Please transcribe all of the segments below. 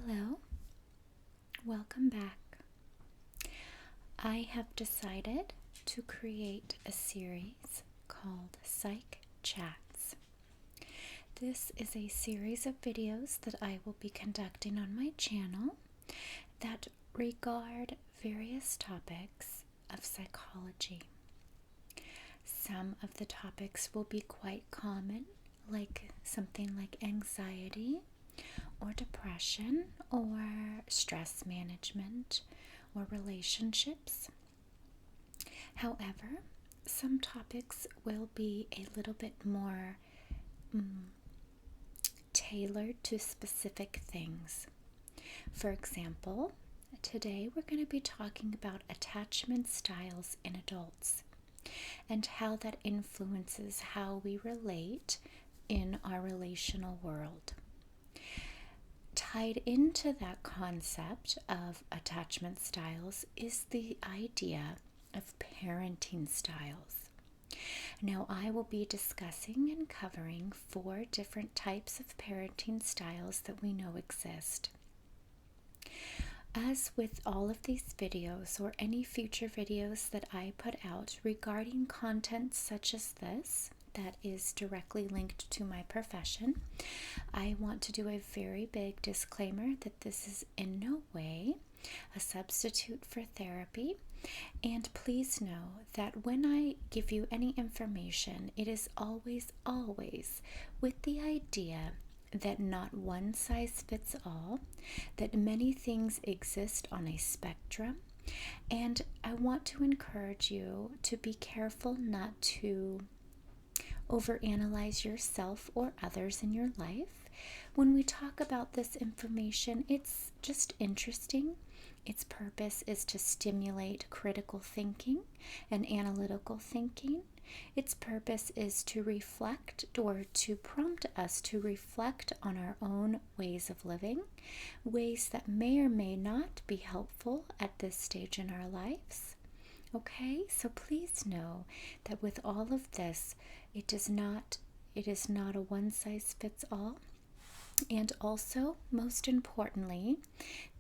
Hello, welcome back. I have decided to create a series called Psych Chats. This is a series of videos that I will be conducting on my channel that regard various topics of psychology. Some of the topics will be quite common, like something like anxiety, or depression, or stress management, or relationships. However, some topics will be a little bit more tailored to specific things. For example, today we're going to be talking about attachment styles in adults and how that influences how we relate in our relational world. Tied into that concept of attachment styles is the idea of parenting styles. Now, I will be discussing and covering 4 different types of parenting styles that we know exist. As with all of these videos or any future videos that I put out regarding content such as this, that is directly linked to my profession, I want to do a very big disclaimer that this is in no way a substitute for therapy. And please know that when I give you any information, it is always with the idea that not one size fits all, that many things exist on a spectrum. And I want to encourage you to be careful not to overanalyze yourself or others in your life. When we talk about this information, it's just interesting. Its purpose is to stimulate critical thinking and analytical thinking. Its purpose is to reflect or to prompt us to reflect on our own ways of living, ways that may or may not be helpful at this stage in our lives. Okay, so please know that with all of this, it is not a one-size-fits-all. And also, most importantly,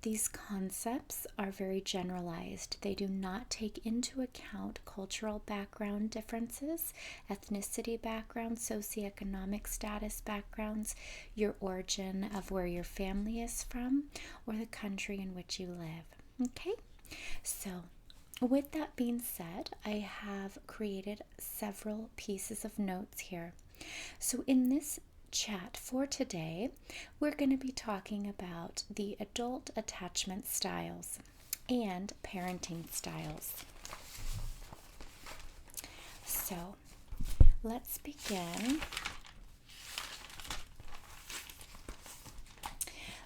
these concepts are very generalized. They do not take into account cultural background differences, ethnicity background, socioeconomic status backgrounds, your origin of where your family is from, or the country in which you live. Okay, so with that being said, I have created several pieces of notes here. So in this chat for today, we're going to be talking about the adult attachment styles and parenting styles. So let's begin.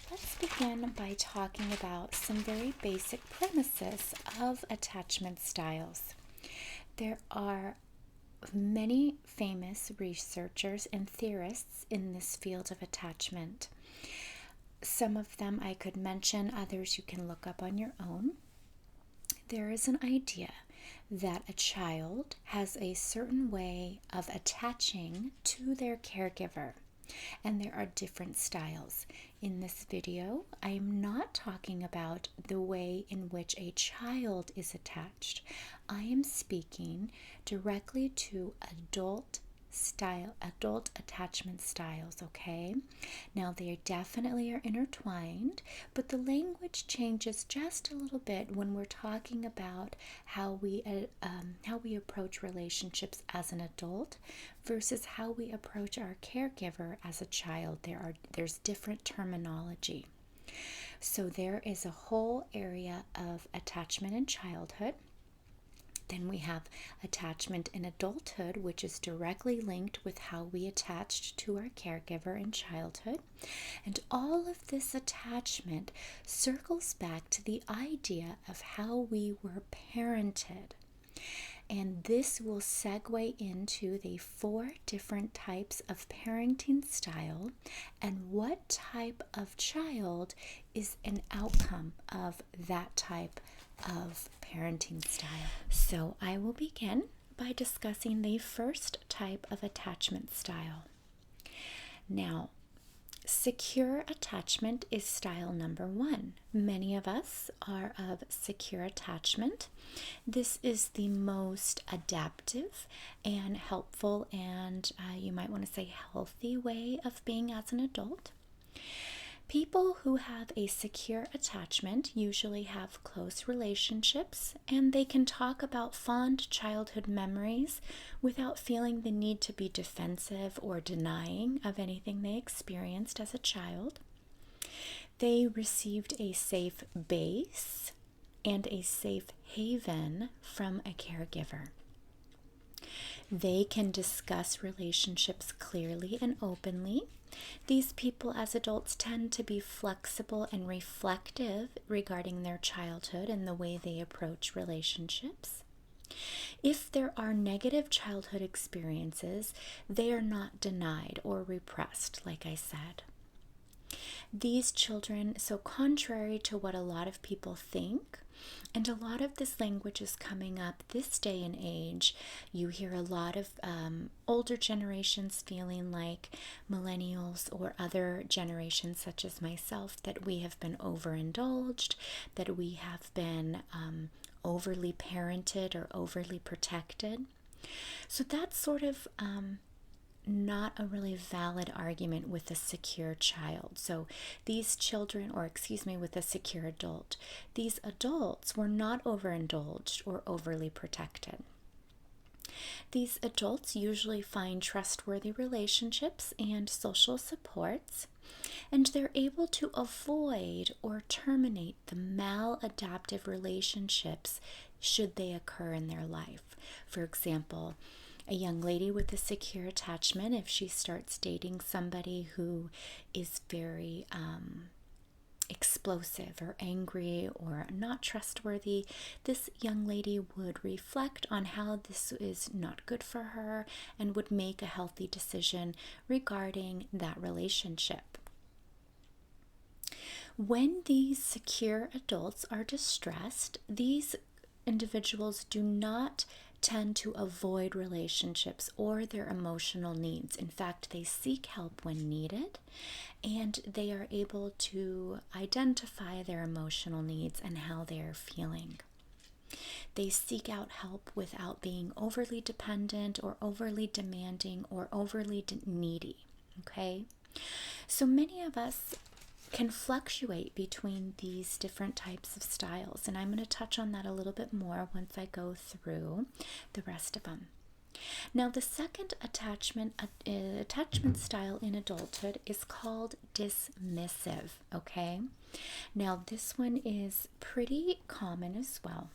Let's begin by talking about some very basic premises of attachment styles. There are many famous researchers and theorists in this field of attachment. Some of them I could mention, others you can look up on your own. There is an idea that a child has a certain way of attaching to their caregiver, and there are different styles. In this video, I am not talking about the way in which a child is attached. I am speaking directly to adult attachment styles, okay? Now, they definitely are intertwined, but the language changes just a little bit when we're talking about how we approach relationships as an adult versus how we approach our caregiver as a child. There's different terminology. So there is a whole area of attachment in childhood. Then we have attachment in adulthood, which is directly linked with how we attached to our caregiver in childhood. And all of this attachment circles back to the idea of how we were parented. And this will segue into the 4 different types of parenting style and what type of child is an outcome of that type of parenting style. So I will begin by discussing the first type of attachment style. Now, Secure attachment is style number 1. Many of us are of secure attachment. This is the most adaptive and helpful and you might want to say healthy way of being as an adult. People who have a secure attachment usually have close relationships, and they can talk about fond childhood memories without feeling the need to be defensive or denying of anything they experienced as a child. They received a safe base and a safe haven from a caregiver. They can discuss relationships clearly and openly. These people as adults tend to be flexible and reflective regarding their childhood and the way they approach relationships. If there are negative childhood experiences, they are not denied or repressed, like I said. These children, so contrary to what a lot of people think, and a lot of this language is coming up this day and age. You hear a lot of older generations feeling like millennials or other generations such as myself that we have been overindulged, that we have been overly parented or overly protected. So that's sort of not a really valid argument with a secure child. So these children, or excuse me, with a secure adult, these adults were not overindulged or overly protected. These adults usually find trustworthy relationships and social supports, and they're able to avoid or terminate the maladaptive relationships should they occur in their life. For example, a young lady with a secure attachment, if she starts dating somebody who is very explosive or angry or not trustworthy, this young lady would reflect on how this is not good for her and would make a healthy decision regarding that relationship. When these secure adults are distressed, these individuals do not tend to avoid relationships or their emotional needs. In fact, they seek help when needed, and they are able to identify their emotional needs and how they are feeling. They seek out help without being overly dependent or overly demanding or overly needy. Okay? So many of us can fluctuate between these different types of styles, and I'm going to touch on that a little bit more once I go through the rest of them. Now, the second attachment style in adulthood is called dismissive, okay? Now, this one is pretty common as well.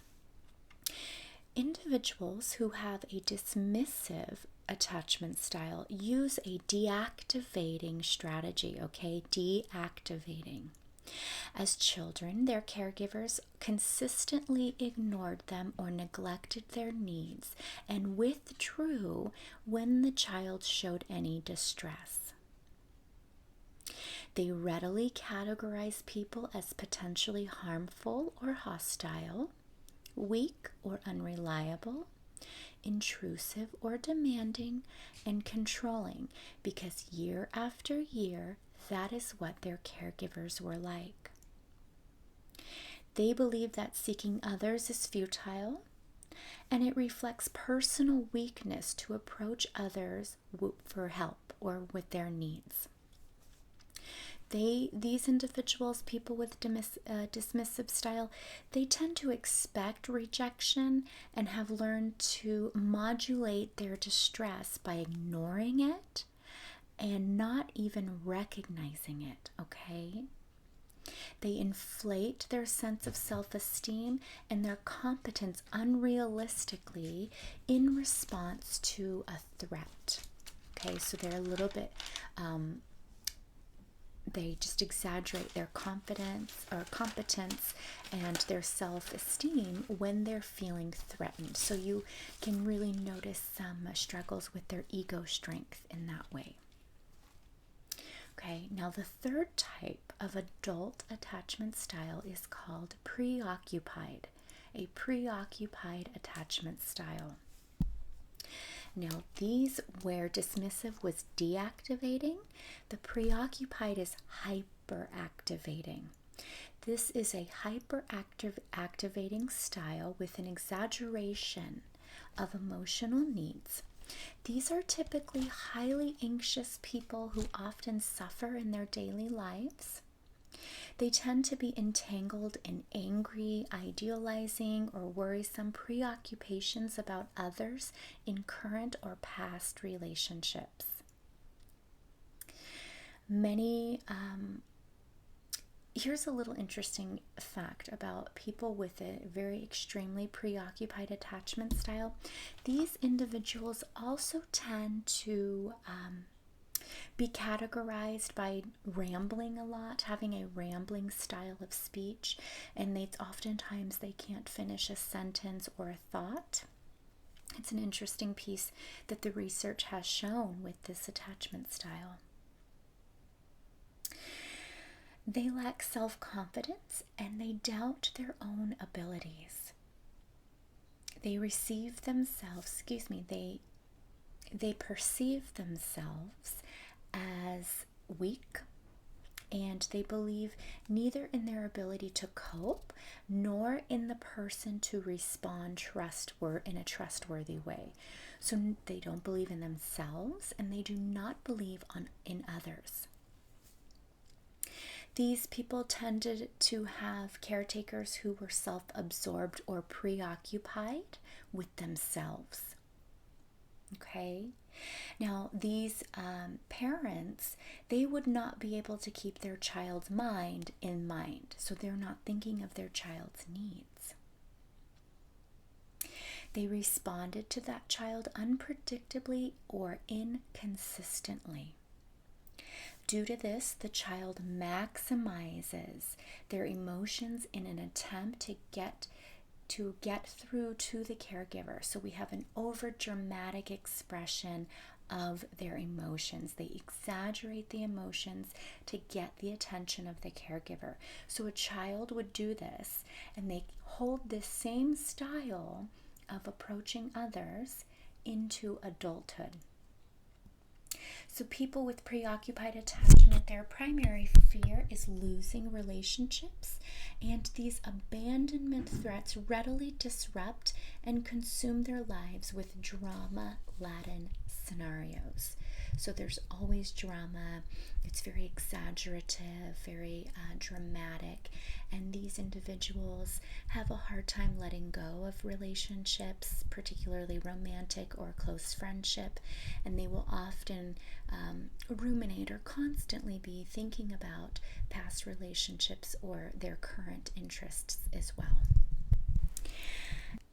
Individuals who have a dismissive attachment style use a deactivating strategy, okay? Deactivating. As children, their caregivers consistently ignored them or neglected their needs and withdrew when the child showed any distress. They readily categorize people as potentially harmful or hostile, weak or unreliable, intrusive or demanding, and controlling, because year after year, that is what their caregivers were like. They believe that seeking others is futile, and it reflects personal weakness to approach others for help or with their needs. These individuals, people with dismissive style, they tend to expect rejection and have learned to modulate their distress by ignoring it and not even recognizing it, okay? They inflate their sense of self-esteem and their competence unrealistically in response to a threat. Okay, so they're a little bit they just exaggerate their confidence or competence and their self-esteem when they're feeling threatened. So you can really notice some struggles with their ego strength in that way. Okay, now the third type of adult attachment style is called preoccupied, a preoccupied attachment style. Now, these where dismissive was deactivating, the preoccupied is hyperactivating. This is a hyperactivating style with an exaggeration of emotional needs. These are typically highly anxious people who often suffer in their daily lives. They tend to be entangled in angry, idealizing, or worrisome preoccupations about others in current or past relationships. Here's a little interesting fact about people with a very extremely preoccupied attachment style. These individuals also tend to be categorized by rambling a lot, having a rambling style of speech, and oftentimes they can't finish a sentence or a thought. It's an interesting piece that the research has shown with this attachment style. They lack self-confidence and they doubt their own abilities. They perceive themselves as weak, and they believe neither in their ability to cope nor in the person to respond in a trustworthy way. So they don't believe in themselves and they do not believe in others. These people tended to have caretakers who were self-absorbed or preoccupied with themselves. Okay? Now, these parents, they would not be able to keep their child's mind in mind, so they're not thinking of their child's needs. They responded to that child unpredictably or inconsistently. Due to this, the child maximizes their emotions in an attempt to get through to the caregiver. So we have an over-dramatic expression of their emotions. They exaggerate the emotions to get the attention of the caregiver. So a child would do this, and they hold this same style of approaching others into adulthood. So people with preoccupied attachment, their primary fear is losing relationships, and these abandonment threats readily disrupt and consume their lives with drama-laden scenarios. So there's always drama. It's very exaggerative, very dramatic, and these individuals have a hard time letting go of relationships, particularly romantic or close friendship, and they will often ruminate or constantly be thinking about past relationships or their current interests as well.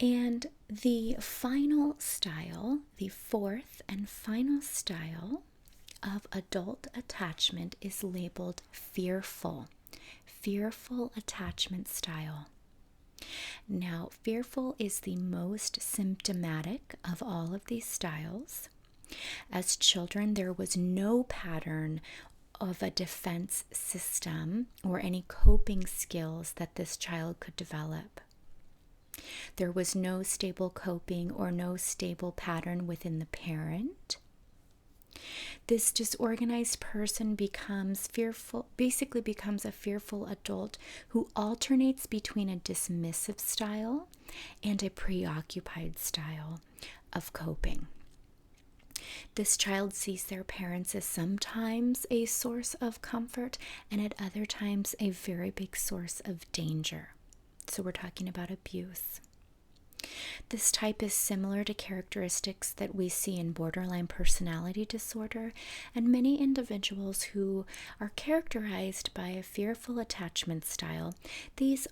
And the final style, the fourth and final style of adult attachment is labeled fearful attachment style. Now, fearful is the most symptomatic of all of these styles. As children, there was no pattern of a defense system or any coping skills that this child could develop. There was no stable coping or no stable pattern within the parent. This disorganized person becomes a fearful adult who alternates between a dismissive style and a preoccupied style of coping. This child sees their parents as sometimes a source of comfort and at other times a very big source of danger. So we're talking about abuse. This type is similar to characteristics that we see in borderline personality disorder, and many individuals who are characterized by a fearful attachment style, these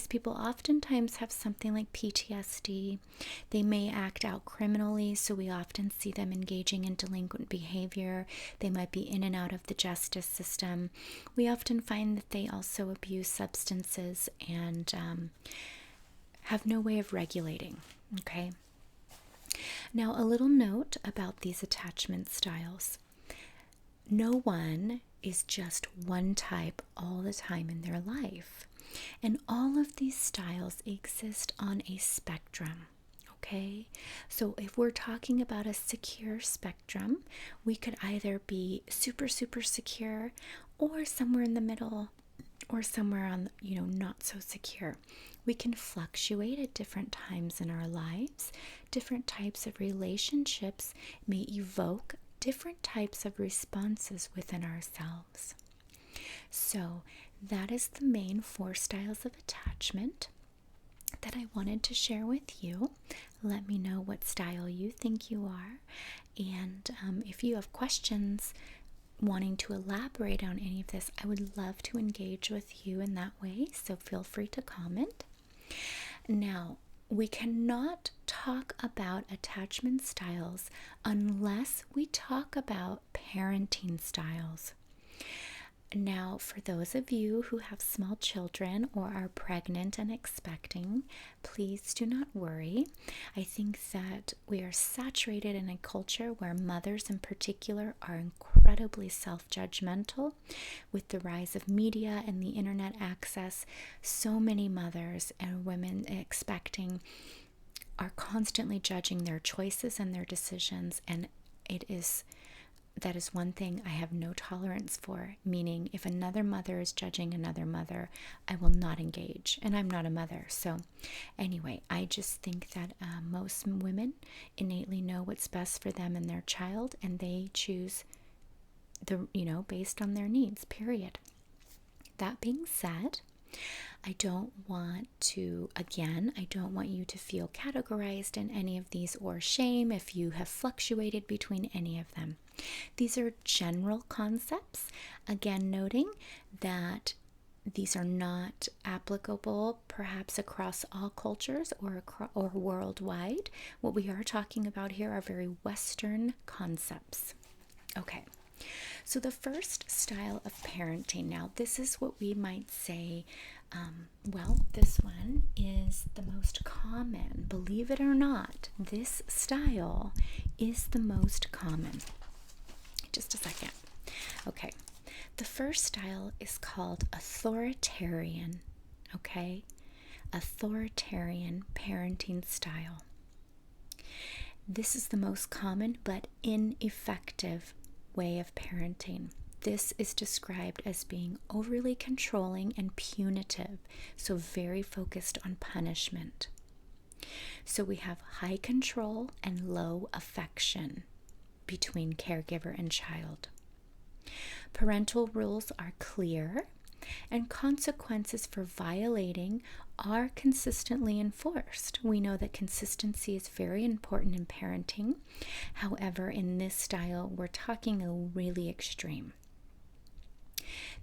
people oftentimes have something like PTSD. They may act out criminally, so we often see them engaging in delinquent behavior. They might be in and out of the justice system. We often find that they also abuse substances and have no way of regulating, okay? Now, a little note about these attachment styles. No one is just one type all the time in their life. And all of these styles exist on a spectrum, Okay, so if we're talking about a secure spectrum, we could either be super, super secure or somewhere in the middle or somewhere on, not so secure. We can fluctuate at different times in our lives. Different types of relationships may evoke different types of responses within ourselves. So that is the main 4 styles of attachment that I wanted to share with you. Let me know what style you think you are. And if you have questions wanting to elaborate on any of this, I would love to engage with you in that way. So feel free to comment. Now, we cannot talk about attachment styles unless we talk about parenting styles. Now, for those of you who have small children or are pregnant and expecting, please do not worry. I think that we are saturated in a culture where mothers in particular are incredibly self-judgmental. With the rise of media and the internet access, so many mothers and women expecting are constantly judging their choices and their decisions, and that is one thing I have no tolerance for, meaning if another mother is judging another mother, I will not engage, and I'm not a mother. So anyway, I just think that most women innately know what's best for them and their child, and they choose based on their needs, period. That being said, I don't want you to feel categorized in any of these or shame if you have fluctuated between any of them. These are general concepts, again noting that these are not applicable perhaps across all cultures or worldwide. What we are talking about here are very Western concepts. Okay. So the first style of parenting, now this is what we might say, this one is the most common. Believe it or not, this style is the most common. Just a second. Okay, the first style is called Authoritarian, okay? Authoritarian parenting style. This is the most common but ineffective way of parenting. This is described as being overly controlling and punitive, so very focused on punishment. So we have high control and low affection between caregiver and child. Parental rules are clear, and consequences for violating are consistently enforced. We know that consistency is very important in parenting. However, in this style, we're talking a really extreme.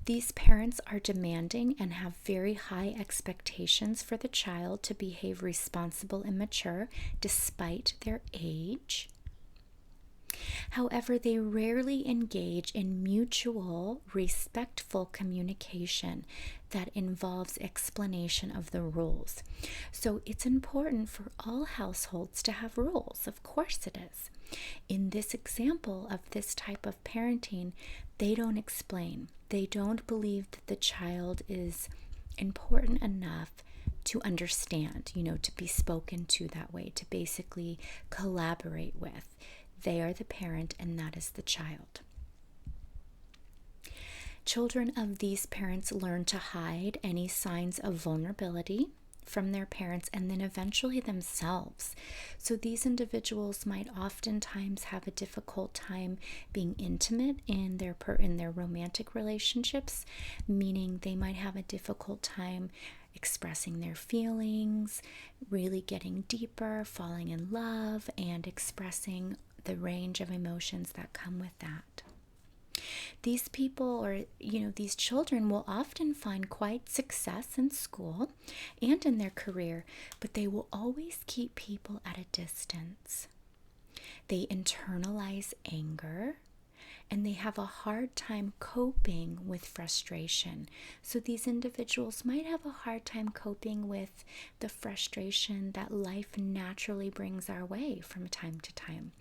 These parents are demanding and have very high expectations for the child to behave responsible and mature despite their age. However, they rarely engage in mutual, respectful communication that involves explanation of the rules. So it's important for all households to have rules. Of course it is. In this example of this type of parenting, they don't explain. They don't believe that the child is important enough to understand, to be spoken to that way, to basically collaborate with. They are the parent, and that is the child. Children of these parents learn to hide any signs of vulnerability from their parents and then eventually themselves. So these individuals might oftentimes have a difficult time being intimate in their romantic relationships, meaning they might have a difficult time expressing their feelings, really getting deeper, falling in love, and expressing the range of emotions that come with that. These people these children will often find quite success in school and in their career, but they will always keep people at a distance. They internalize anger, and they have a hard time coping with frustration. So these individuals might have a hard time coping with the frustration that life naturally brings our way from time to time,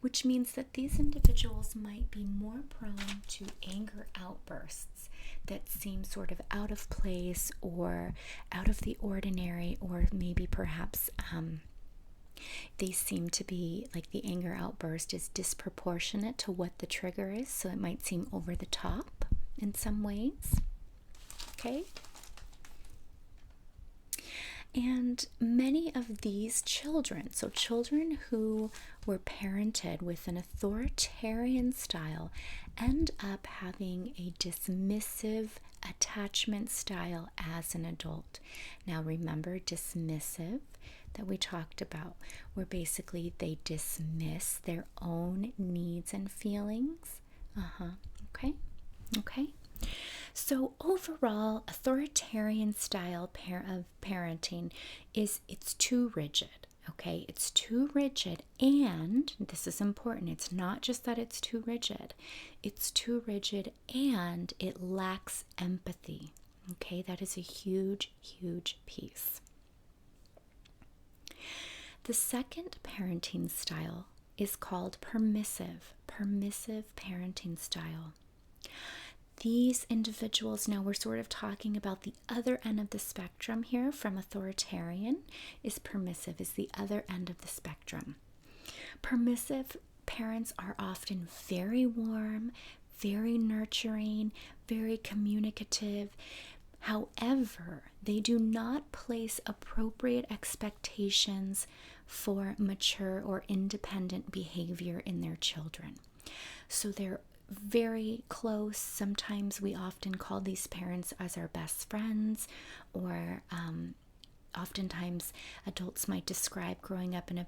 which means that these individuals might be more prone to anger outbursts that seem sort of out of place or out of the ordinary, or maybe perhaps They seem to be like the anger outburst is disproportionate to what the trigger is, so it might seem over the top in some ways. Okay? And many of these children, so children who were parented with an authoritarian style, end up having a dismissive attachment style as an adult. Now remember, dismissive that we talked about, where basically they dismiss their own needs and feelings. Okay. So overall, authoritarian style of parenting it's too rigid. Okay, it's too rigid, and this is important. It's not just that it's too rigid and it lacks empathy. Okay, that is a huge, huge piece. The second parenting style is called permissive parenting style. These individuals, now we're sort of talking about the other end of the spectrum here from authoritarian, is permissive, is the other end of the spectrum. Permissive parents are often very warm, very nurturing, very communicative. However, they do not place appropriate expectations for mature or independent behavior in their children. So they're very close. Sometimes we often call these parents as our best friends, or oftentimes adults might describe growing up in a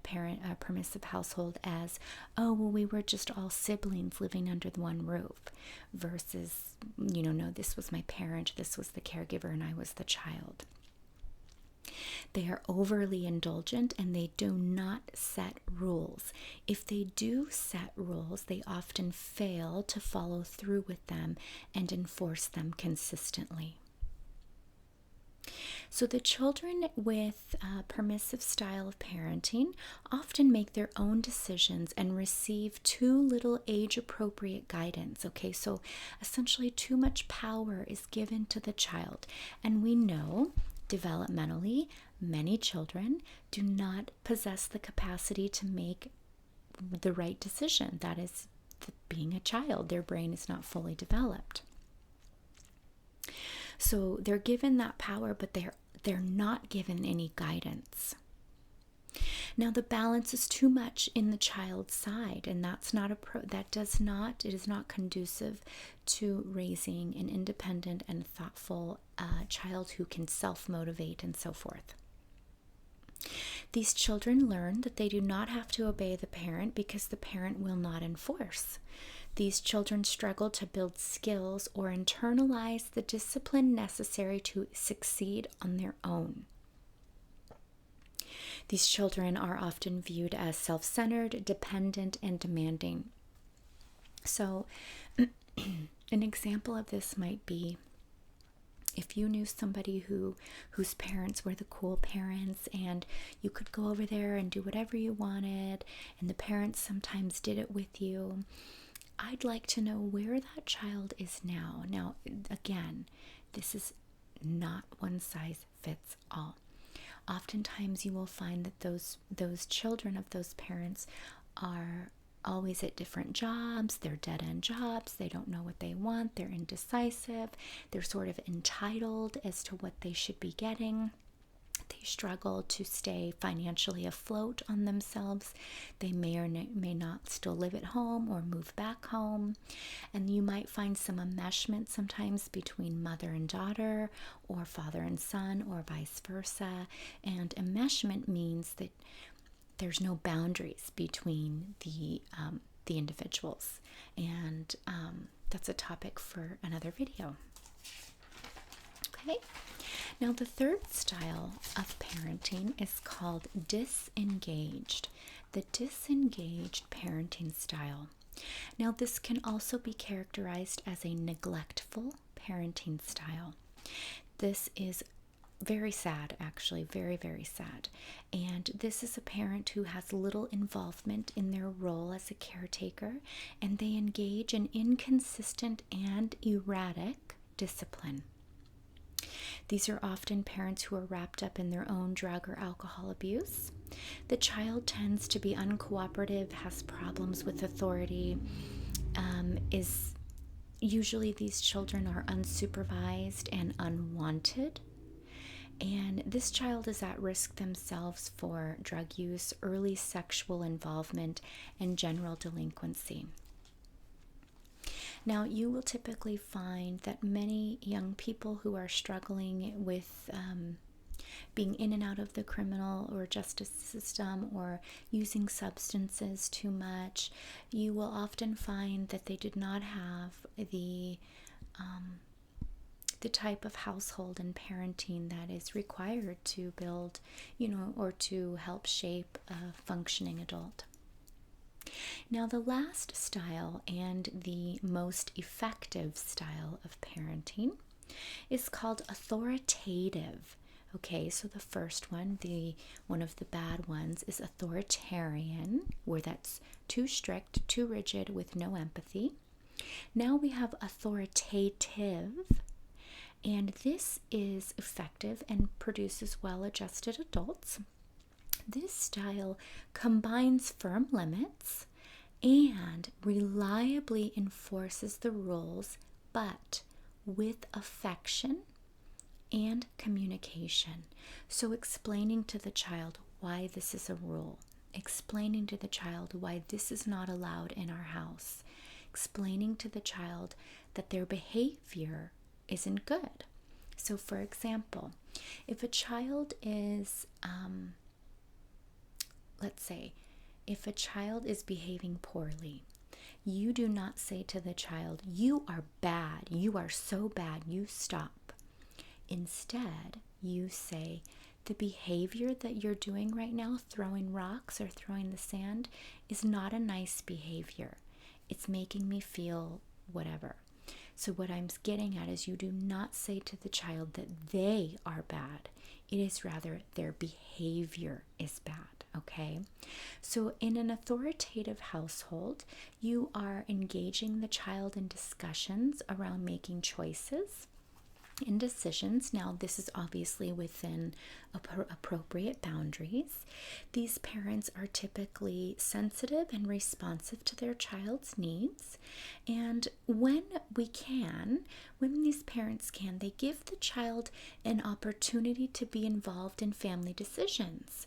permissive household as, oh, well, we were just all siblings living under the one roof, versus, no, this was my parent, this was the caregiver, and I was the child. They are overly indulgent and they do not set rules. If they do set rules, they often fail to follow through with them and enforce them consistently. So the children with permissive style of parenting often make their own decisions and receive too little age-appropriate guidance. Okay, so essentially too much power is given to the child. And we know developmentally, many children do not possess the capacity to make the right decision. That is, being a child, their brain is not fully developed. So they're given that power, but they're not given any guidance. Now the balance is too much in the child's side, and it is not conducive to raising an independent and thoughtful child who can self-motivate and so forth. These children learn that they do not have to obey the parent because the parent will not enforce. These children struggle to build skills or internalize the discipline necessary to succeed on their own. These children are often viewed as self-centered, dependent, and demanding. So, an example of this might be if you knew somebody whose parents were the cool parents, and you could go over there and do whatever you wanted, and the parents sometimes did it with you. I'd like to know where that child is now. Now, again, this is not one size fits all. Oftentimes you will find that those children of those parents are always at different jobs. They're dead-end jobs. They don't know what they want. They're indecisive. They're sort of entitled as to what they should be getting. They struggle to stay financially afloat on themselves. They may or may not still live at home or move back home. And you might find some enmeshment sometimes between mother and daughter, or father and son, or vice versa. And enmeshment means that there's no boundaries between the individuals. And that's a topic for another video. Okay. Now, the third style of parenting is called disengaged, the disengaged parenting style. Now, this can also be characterized as a neglectful parenting style. This is very sad, actually, very, very sad. And this is a parent who has little involvement in their role as a caretaker, and they engage in inconsistent and erratic discipline. These are often parents who are wrapped up in their own drug or alcohol abuse. The child tends to be uncooperative, has problems with authority, usually these children are unsupervised and unwanted. And this child is at risk themselves for drug use, early sexual involvement, and general delinquency. Now, you will typically find that many young people who are struggling with being in and out of the criminal or justice system or using substances too much, you will often find that they did not have the type of household and parenting that is required to build, or to help shape a functioning adult. Now, the last style and the most effective style of parenting is called authoritative. Okay, so the first one, one of the bad ones, is authoritarian, where that's too strict, too rigid, with no empathy. Now we have authoritative, and this is effective and produces well-adjusted adults. This style combines firm limits and reliably enforces the rules, but with affection and communication. So explaining to the child why this is a rule, explaining to the child why this is not allowed in our house, explaining to the child that their behavior isn't good. So for example, if a child is, let's say, if a child is behaving poorly, you do not say to the child, "You are bad, you are so bad, you stop." Instead, you say, "The behavior that you're doing right now, throwing rocks or throwing the sand, is not a nice behavior. It's making me feel whatever." So what I'm getting at is you do not say to the child that they are bad. It is rather their behavior is bad, okay? So in an authoritative household, you are engaging the child in discussions around making choices and decisions. Now, this is obviously within appropriate boundaries. These parents are typically sensitive and responsive to their child's needs. And when these parents can, they give the child an opportunity to be involved in family decisions.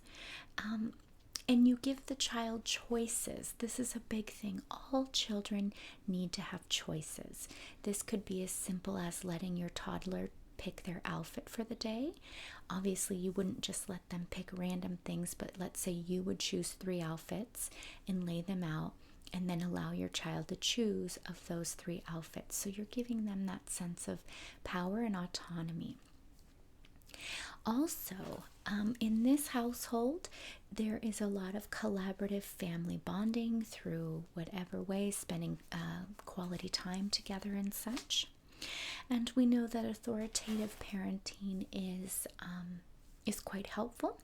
And you give the child choices. This is a big thing. All children need to have choices. This could be as simple as letting your toddler pick their outfit for the day. Obviously, you wouldn't just let them pick random things, but let's say you would choose 3 outfits and lay them out, and then allow your child to choose of those 3 outfits. So you're giving them that sense of power and autonomy. Also, in this household, there is a lot of collaborative family bonding through whatever way, spending quality time together and such. And we know that authoritative parenting is quite helpful,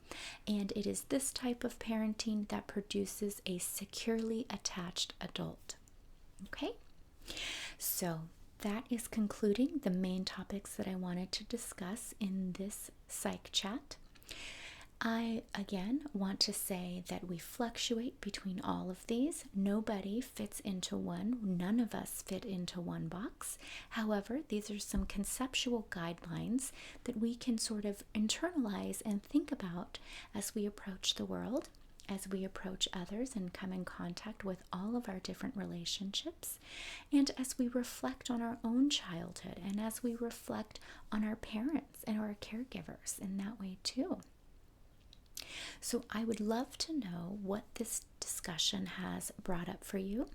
and it is this type of parenting that produces a securely attached adult. Okay, so that is concluding the main topics that I wanted to discuss in this psych chat. I, again, want to say that we fluctuate between all of these. Nobody fits into one. None of us fit into one box. However, these are some conceptual guidelines that we can sort of internalize and think about as we approach the world, as we approach others and come in contact with all of our different relationships, and as we reflect on our own childhood, and as we reflect on our parents and our caregivers in that way too. So I would love to know what this discussion has brought up for you,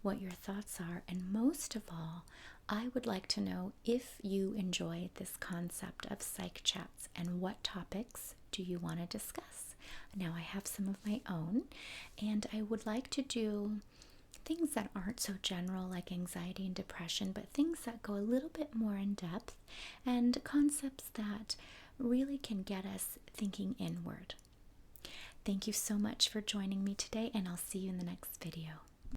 what your thoughts are, and most of all, I would like to know if you enjoy this concept of psych chats and what topics do you want to discuss. Now, I have some of my own, and I would like to do things that aren't so general like anxiety and depression, but things that go a little bit more in depth and concepts that really can get us thinking inward. Thank you so much for joining me today, and I'll see you in the next video.